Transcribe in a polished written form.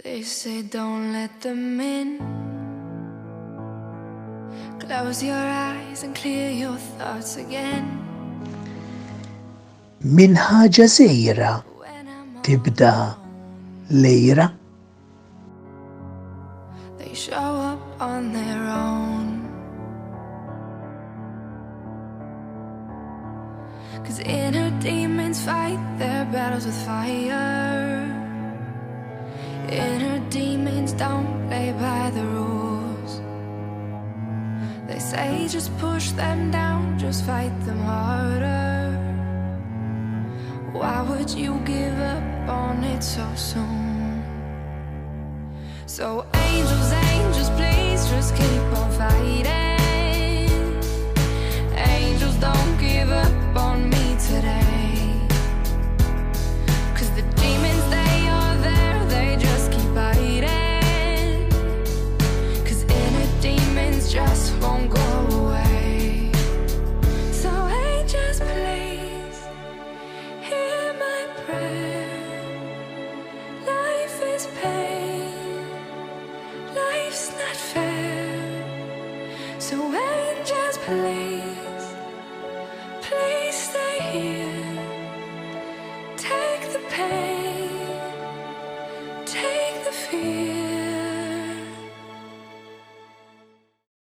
They say don't let them in. Close your eyes and clear your thoughts again. Min ħaġa żgħira When I'm tibda alone, lejra. they show up on their own. 'Cause inner demons fight their battles with fire. Inner demons don't play by the rules. They say just push them down, just fight them harder. Why would you give up on it so soon? So angels, angels, please just keep on fighting. Angels, don't give up on me today. 'Cause the demons, they are there, they just keep hiding. 'Cause inner demons just won't go away. So angels, please hear my prayer. Life is pain, life's not fair. So angels, please, please stay here. Take the pain, take the fear.